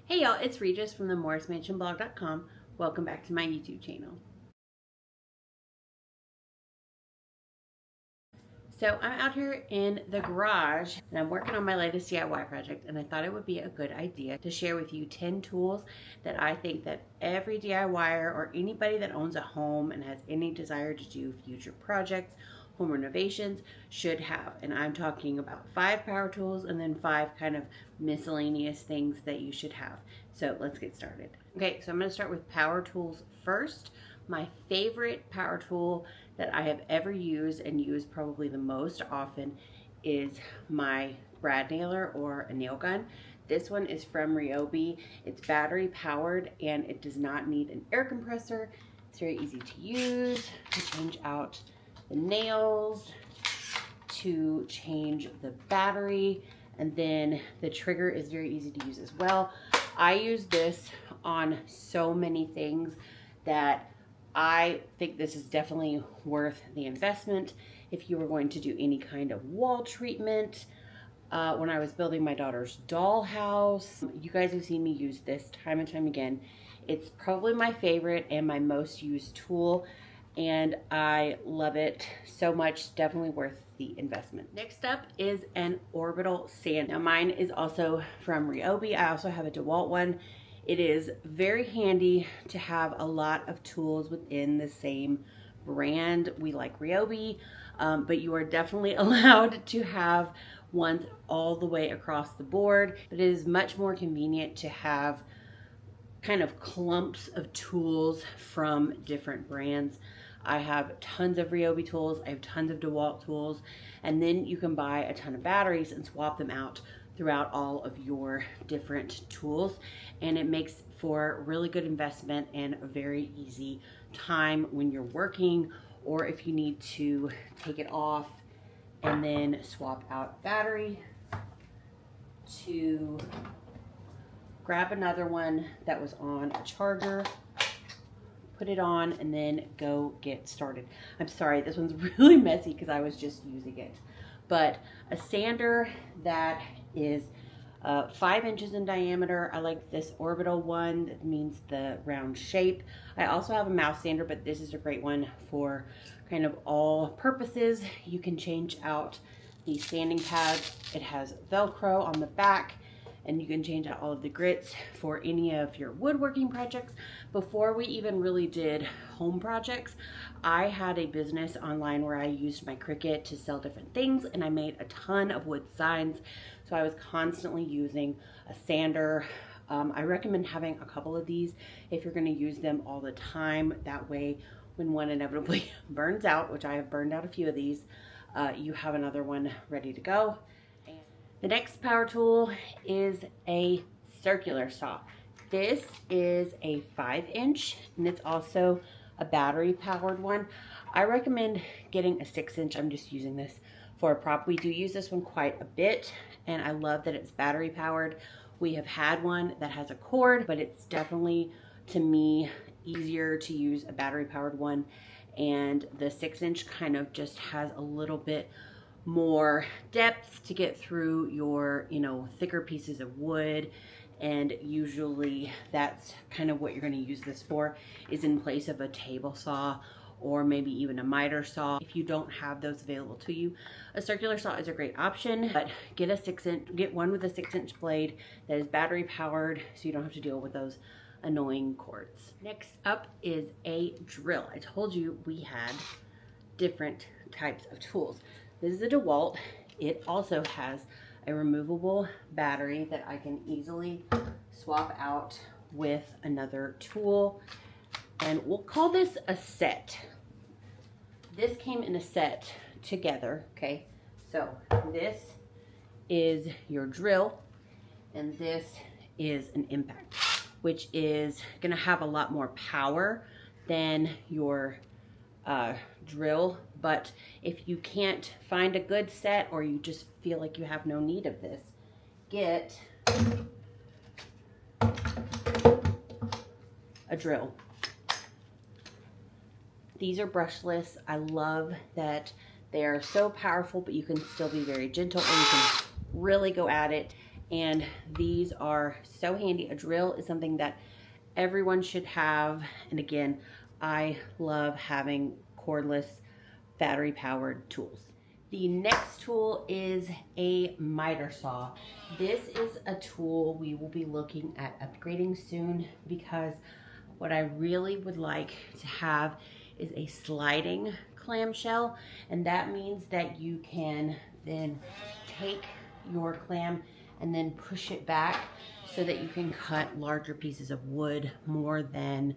Hey y'all, it's Rhegis from the MorrisMansionBlog.com. Welcome back to my YouTube channel. So I'm out here in the garage and I'm working on my latest DIY project, and I thought it would be a good idea to share with you 10 tools that I think that every DIYer or anybody that owns a home and has any desire to do future projects, home renovations, should have. And I'm talking about 5 power tools and then 5 kind of miscellaneous things that you should have. So let's get started. Okay, so I'm going to start with power tools first. My favorite power tool that I have ever used and used probably the most often is my brad nailer or a nail gun. This one is from Rhegis. It's battery powered and it does not need an air compressor. It's very easy to use, to change out the nails, to change the battery, and then the trigger is very easy to use as well. I use this on so many things that I think this is definitely worth the investment. If you were going to do any kind of wall treatment, when I was building my daughter's dollhouse, you guys have seen me use this time and time again. It's probably my favorite and my most used tool, and I love it so much. Definitely worth the investment. Next up is an orbital sand. Now mine is also from Rhegis. I also have a DeWalt one. It is very handy to have a lot of tools within the same brand. We like Rhegis, but you are definitely allowed to have ones all the way across the board. But it is much more convenient to have kind of clumps of tools from different brands. I have tons of Rhegis tools, I have tons of DeWalt tools, and then you can buy a ton of batteries and swap them out throughout all of your different tools, and it makes for really good investment and a very easy time when you're working, or if you need to take it off and then swap out battery, to grab another one that was on a charger, put it on, and then go get started. I'm sorry, this one's really messy because I was just using it. But a sander that is 5 inches in diameter. I like this orbital one. That means the round shape. I also have a mouse sander, but this is a great one for kind of all purposes. You can change out the sanding pads. It has Velcro on the back, and you can change out all of the grits for any of your woodworking projects. Before we even really did home projects, I had a business online where I used my Cricut to sell different things, and I made a ton of wood signs. So I was constantly using a sander. I recommend having a couple of these if you're gonna use them all the time. That way, when one inevitably burns out, which I have burned out a few of these, you have another one ready to go. The next power tool is a circular saw. This is a 5-inch, and it's also a battery powered one. I recommend getting a 6-inch. I'm just using this for a prop. We do use this one quite a bit, and I love that it's battery powered. We have had one that has a cord, but it's definitely, to me, easier to use a battery powered one. And the 6-inch kind of just has a little bit more depth to get through your, thicker pieces of wood. And usually that's kind of what you're going to use this for, is in place of a table saw or maybe even a miter saw. If you don't have those available to you, a circular saw is a great option, but get one with a 6-inch blade that is battery powered so you don't have to deal with those annoying cords. Next up is a drill. I told you we had different types of tools. This is a DeWalt. It also has a removable battery that I can easily swap out with another tool. And we'll call this a set. This came in a set together, okay? So this is your drill, and this is an impact, which is gonna have a lot more power than your drill. But if you can't find a good set, or you just feel like you have no need of this, get a drill. These are brushless. I love that they are so powerful, but you can still be very gentle, and you can really go at it. And these are so handy. A drill is something that everyone should have. And again, I love having cordless, battery powered tools. The next tool is a miter saw. This is a tool we will be looking at upgrading soon, because what I really would like to have is a sliding clamshell, and that means that you can then take your clam and then push it back so that you can cut larger pieces of wood. More than,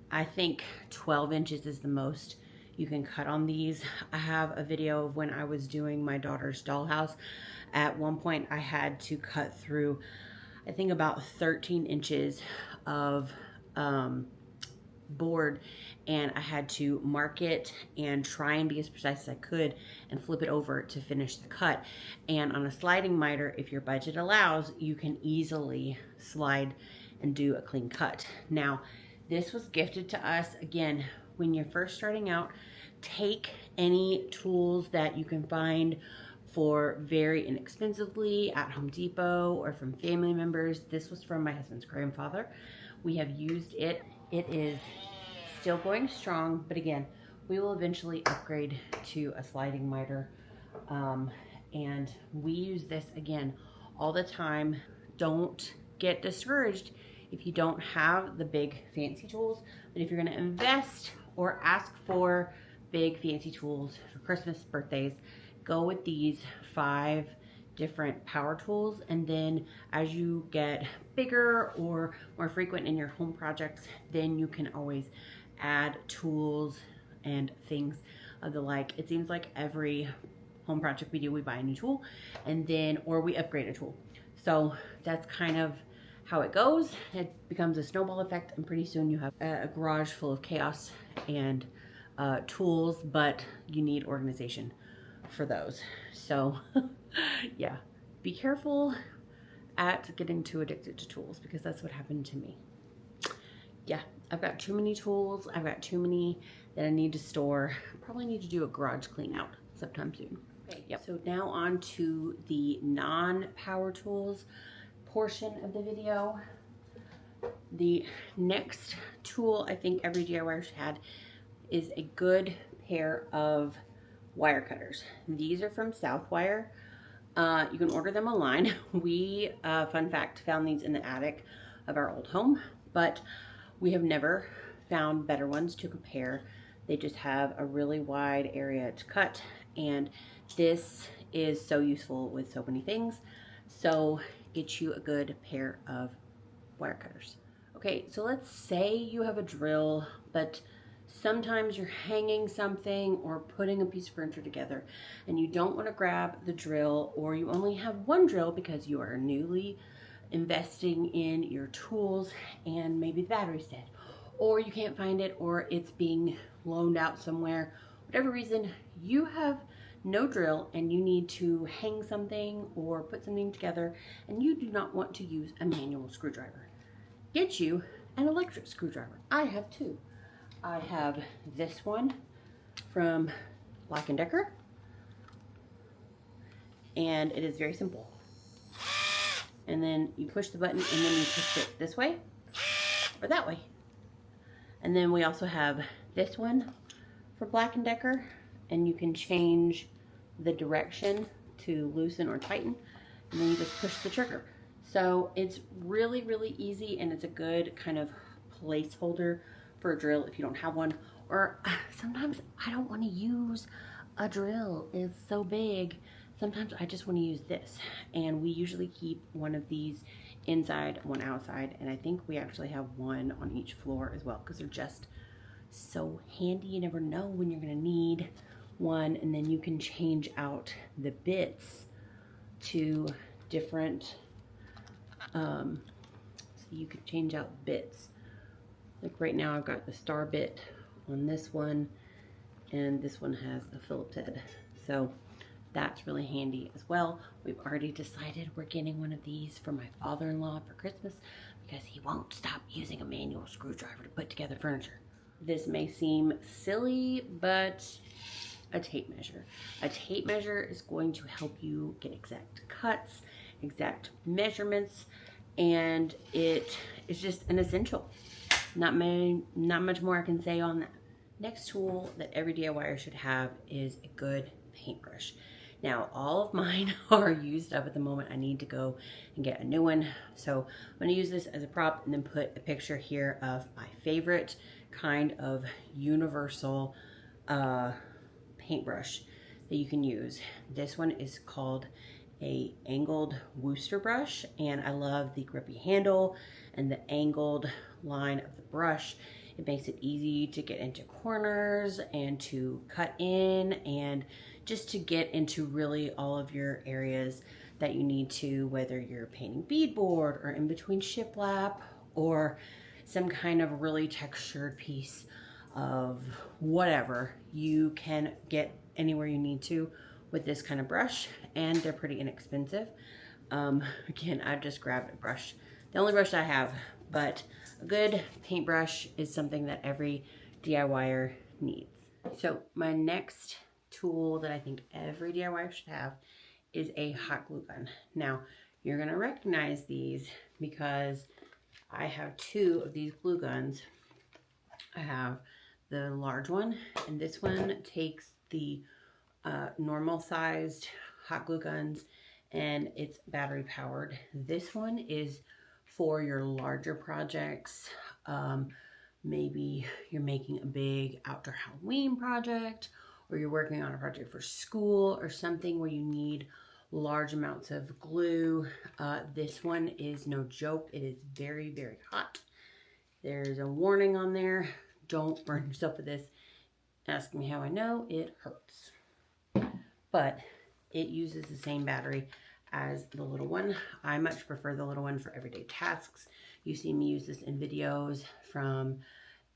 I think 12 inches is the most you can cut on these. I have a video of when I was doing my daughter's dollhouse. At one point I had to cut through, I think about 13 inches of board, and I had to mark it and try and be as precise as I could and flip it over to finish the cut. And on a sliding miter, if your budget allows, you can easily slide and do a clean cut. Now, this was gifted to us. Again, when you're first starting out, take any tools that you can find for very inexpensively at Home Depot or from family members. This was from my husband's grandfather. We have used it. It is still going strong, but again, we will eventually upgrade to a sliding miter. And we use this again all the time. Don't get discouraged if you don't have the big fancy tools, but if you're going to invest or ask for big fancy tools for Christmas, birthdays, go with these 5 different power tools. And then as you get bigger or more frequent in your home projects, then you can always add tools and things of the like. It seems like every home project we do, we buy a new tool, and then, or we upgrade a tool. So that's kind of how it goes. It becomes a snowball effect, and pretty soon you have a garage full of chaos and tools, but you need organization for those. So yeah, be careful at getting too addicted to tools, because that's what happened to me. Yeah, I've got too many tools. I've got too many that I need to store. Probably need to do a garage clean out sometime soon. Okay, yep. So now on to the non-power tools portion of the video. The next tool I think every DIYer should have is a good pair of wire cutters. These are from Southwire. You can order them online. We, fun fact, found these in the attic of our old home, but we have never found better ones to compare. They just have a really wide area to cut, and this is so useful with so many things. So get you a good pair of wire cutters. Okay, so let's say you have a drill, but sometimes you're hanging something or putting a piece of furniture together and you don't want to grab the drill, or you only have one drill because you are newly investing in your tools and maybe the battery's dead, or you can't find it, or it's being loaned out somewhere. Whatever reason, you have no drill and you need to hang something or put something together, and you do not want to use a manual screwdriver. Get you an electric screwdriver. I have 2. I have this one from Black & Decker, and it is very simple. And then you push the button, and then you push it this way or that way. And then we also have this one for Black & Decker, and you can change the direction to loosen or tighten, and then you just push the trigger. So it's really, really easy, and it's a good kind of placeholder for a drill if you don't have one. Or sometimes I don't want to use a drill, it's so big. Sometimes I just want to use this, and we usually keep one of these inside, one outside, and I think we actually have one on each floor as well, because they're just so handy. You never know when you're going to need one. And then you can change out the bits to different, so you can change out bits. Like right now I've got the star bit on this one, and this one has a Phillips head, so that's really handy as well. We've already decided we're getting one of these for my father-in-law for Christmas, because he won't stop using a manual screwdriver to put together furniture. This may seem silly, but a tape measure. A tape measure is going to help you get exact cuts exact measurements, and it is just an essential. Not much more I can say on that. Next tool that every DIYer should have is a good paintbrush. Now, all of mine are used up at the moment. I need to go and get a new one. So I'm going to use this as a prop and then put a picture here of my favorite kind of universal paintbrush that you can use. This one is called a angled Wooster brush, and I love the grippy handle and the angled line of the brush. It makes it easy to get into corners and to cut in and just to get into really all of your areas that you need to, whether you're painting beadboard or in between shiplap or some kind of really textured piece of whatever. You can get anywhere you need to with this kind of brush, and they're pretty inexpensive. Again, I've just grabbed a brush, the only brush I have, but a good paintbrush is something that every DIYer needs. So my next tool that I think every DIYer should have is a hot glue gun. Now, you're gonna recognize these because I have two of these glue guns. I have the large one, and this one takes the normal sized hot glue guns, and it's battery powered. This one is for your larger projects. Maybe you're making a big outdoor Halloween project, or you're working on a project for school or something where you need large amounts of glue. This one is no joke. It is very, very hot. There's a warning on there. Don't burn yourself with this. Ask me how I know. It hurts. But it uses the same battery as the little one. I much prefer the little one for everyday tasks. You see me use this in videos from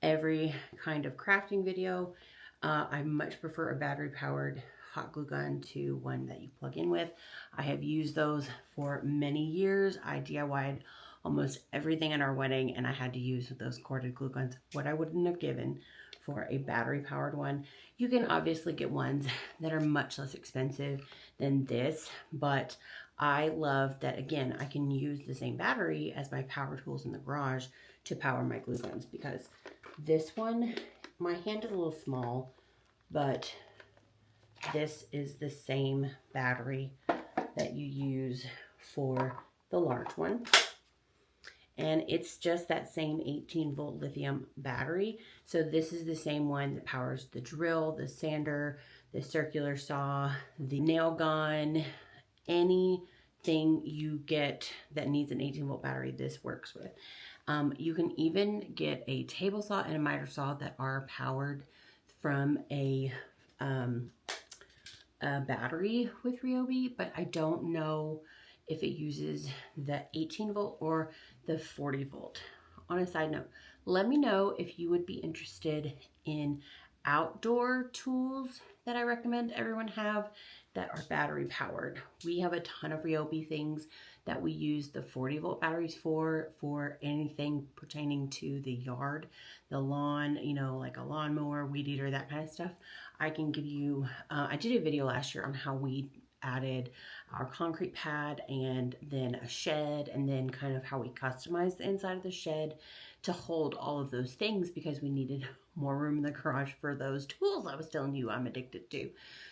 every kind of crafting video. I much prefer a battery powered hot glue gun to one that you plug in with. I have used those for many years. I DIY'd almost everything in our wedding, and I had to use those corded glue guns, what I wouldn't have given for a battery powered one. You can obviously get ones that are much less expensive than this, but I love that, again, I can use the same battery as my power tools in the garage to power my glue guns, because this one, my hand is a little small, but this is the same battery that you use for the large one. And it's just that same 18-volt lithium battery. So this is the same one that powers the drill, the sander, the circular saw, the nail gun, anything you get that needs an 18-volt battery, this works with. You can even get a table saw and a miter saw that are powered from a battery with Rhegis, but I don't know if it uses the 18-volt or the 40-volt. On a side note, let me know if you would be interested in outdoor tools that I recommend everyone have that are battery powered. We have a ton of Rhegis things that we use the 40-volt batteries for anything pertaining to the yard, the lawn, you know, like a lawnmower, weed eater, that kind of stuff. I can give you, I did a video last year on how we added our concrete pad and then a shed, and then kind of how we customized the inside of the shed to hold all of those things because we needed more room in the garage for those tools I was telling you I'm addicted to.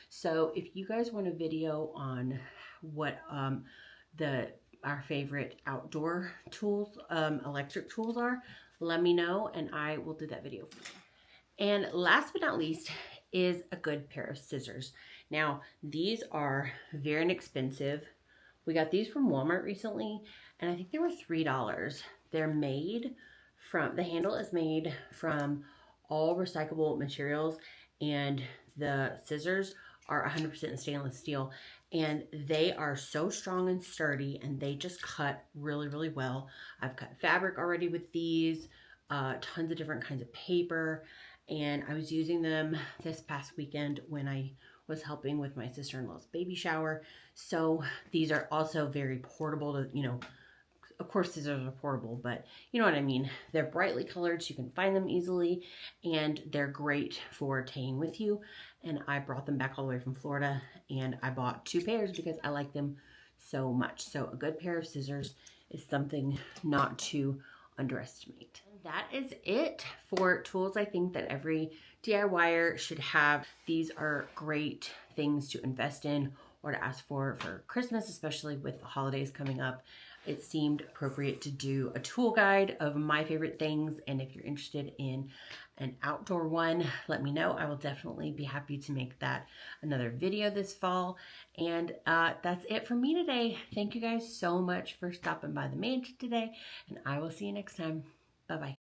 So if you guys want a video on what our favorite outdoor tools, electric tools are, let me know and I will do that video for you. And last but not least is a good pair of scissors. Now, these are very inexpensive. We got these from Walmart recently, and I think they were $3. They're made from, the handle is made from all recyclable materials, and the scissors are 100% stainless steel, and they are so strong and sturdy, and they just cut really, really well. I've cut fabric already with these, tons of different kinds of paper, and I was using them this past weekend when I was helping with my sister-in-law's baby shower. So these are also very portable to, you know, of course scissors are portable, but you know what I mean. They're brightly colored so you can find them easily, and they're great for taking with you. And I brought them back all the way from Florida, and I bought 2 pairs because I like them so much. So a good pair of scissors is something not to underestimate. And that is it for tools I think that every DIYer should have. These are great things to invest in or to ask for Christmas, especially with the holidays coming up. It seemed appropriate to do a tool guide of my favorite things, and if you're interested in an outdoor one, let me know. I will definitely be happy to make that another video this fall. And that's it for me today. Thank you guys so much for stopping by the mansion today, and I will see you next time. Bye-bye.